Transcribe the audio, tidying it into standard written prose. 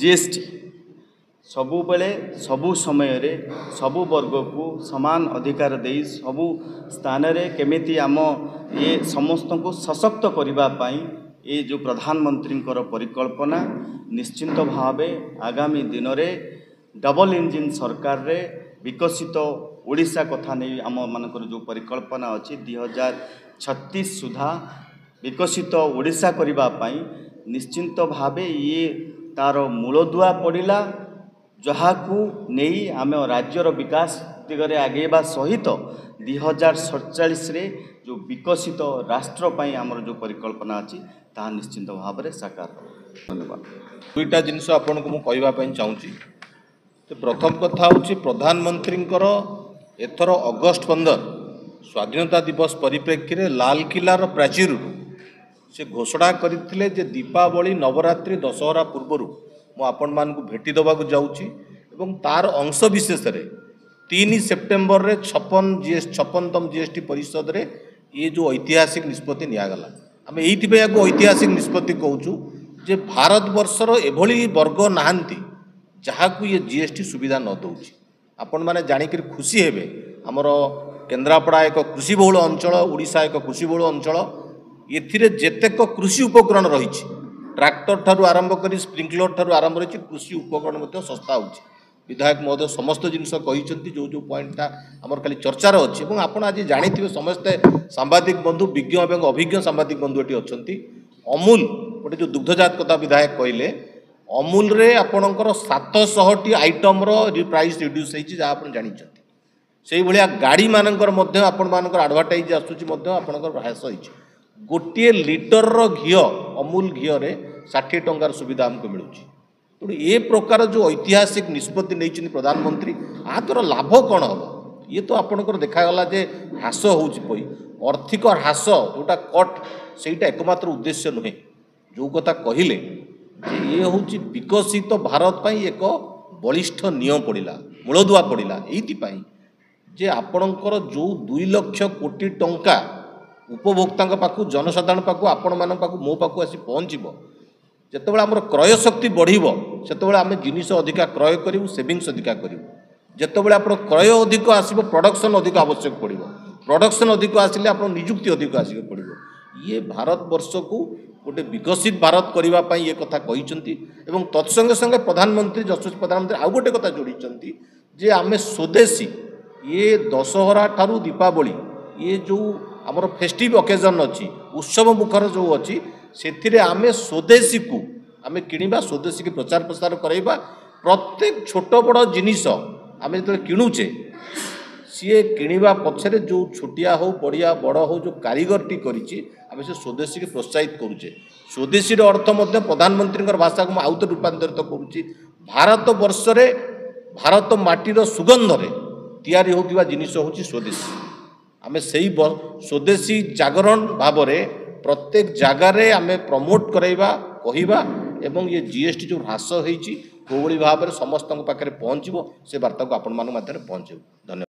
GST सबु बेले सबु समय रे सबु वर्ग को समान अधिकार दे सबु स्थान रे केमिति आम ये समस्त को सशक्त करने ये जो प्रधानमंत्री परिकल्पना निश्चिंत भावे आगामी दिन रे डबल इंजिन सरकार रे विकसित ओडिशा कथा नहीं आम मानकर जो परिकल्पना अच्छी 2036 सुधा विकसित ओडिशा करने निश्चिंत भावे ये तार मूलदुआ पड़ा जहाँ नहीं आम राज्यर विकास दिगरे आगेवा सहित 2047 रे जो विकसित राष्ट्र पाई आमर जो परिकल्पना अच्छी ताहा निश्चिंत भाव में साकार। धन्यवाद। दुईटा जिनस आपन को कहवाई चाहूँगी। तो प्रथम कथा हूँ प्रधानमंत्री एथर अगस्ट 15 स्वाधीनता दिवस परिप्रेक्षी लालकिलार प्राचीर से घोषणा करते दीपावली नवरात्रि दशहरा पूर्वर मु आपण मान भेटी देवाक जाऊँगी एवं तार अंश विशेष 3 सेप्टेम्बर रे 56तम जीएसटी परिषद रे ये जो ऐतिहासिक निष्पत्ति निगला आम ये ऐतिहासिक निष्पत्ति कहूँ जे भारत वर्षर एभली वर्ग नहांती जहाँ को ये जीएसटी सुविधा न दौची। आपण मैंने जाणिक खुशी हेबे आमर केन्द्रापड़ा एक कृषि बहुल अंचल ओडिशा एक कृषि बहुल अंचल एथिरे जेतेक कृषि उपकरण रही ट्रैक्टर ठारू आरंभ कर स्प्रिंकलर ठारू आरंभ रही कृषि उपकरण सस्ता होची। विधायक महोदय समस्त जिनस कहते जो जो पॉइंटा आमर खाली चर्चार अच्छी और आपड़ आज जानी समस्ते सांबादिक बंधु विज्ञ और अभिज्ञ सांबादिक बंधु ये अच्छा अमूल गोटे जो दुग्धजात कथा विधायक कहले अमूल रे आपणकर 700 आइटम प्राइस रिड्यूस होती जहाँ आप जानते से भाया गाड़ी मानकर आपण मानकर आडभटाइज आसुचर ह्रास होती गोटे लिटर घी अमूल घी रे 60 टंकार सुविधा आमको मिलूँ। तेणु ए प्रकार जो ऐतिहासिक निष्पत्ति नहीं प्रधानमंत्री आर लाभ कौन हम ये तो आपंकर देखागला जे ह्रास होई आर्थिक ह्रास जोटा कट सेटा एकमात्र उद्देश्य नुहे जो कथा कहले ये हूँ विकसित भारत पाई एक बलिष्ठ नियम पड़ा मूलदुआ पड़ा ये जे आपणकर जो 2 लाख कोटी टंका उपभोक्ता पाखु जनसाधारण पाखु आपण मान पाखु मो पाखु आसी पहुँचब जितेबाला आमर क्रय शक्ति बढ़िबो सेतेबाला आमे जिनिस अधिका क्रय करूँ सेविंग्स अधिका करूँ जितेबाला आप क्रय अधिक आसब प्रोडक्शन अधिक आवश्यक पड़ो प्रोडक्शन अधिक आसिले आप निजुक्ति अधिक आसिक पड़ो ये भारत वर्ष को गोटे विकसित भारत करने ये कथा कहते एवं तत्संगे संगे प्रधानमंत्री जस्टिस प्रधानमंत्री आउ गोटे कथा जोड़ी जे आमे स्वदेशी ये दशहरा ठारू दीपावली ये जो आमर फेस्टिव ओकेजन अच्छी उत्सव मुखर जो अच्छी से आमे स्वदेशी को आमे किणवा स्वदेशी के प्रचार प्रसार कराइबा प्रत्येक छोट बड़ जिनिस आमे जो किणुचे सी किणवा पछरे जो छोटिया हो बढ़िया बड़ हो जो कारीगरटी करिछि आमे से स्वदेशी के प्रोत्साहित करुचे। स्वदेशी अर्थ मध्य प्रधानमंत्री भाषा को आउत रूपांतरित करुछि भारत वर्ष रे भारत माटीर सुगंध रे तैयारी होतिबा जिनिस होछि स्वदेशी आमे सही स्वदेशी जागरण भाव में प्रत्येक जगार आमे प्रमोट कराइबा कहिबा एवं ये जीएसटी जो ह्रास होईछि कोभली भाव में समस्त पाखे पहुँचो से वार्ता को आपण मान पहुँचे। धन्यवाद।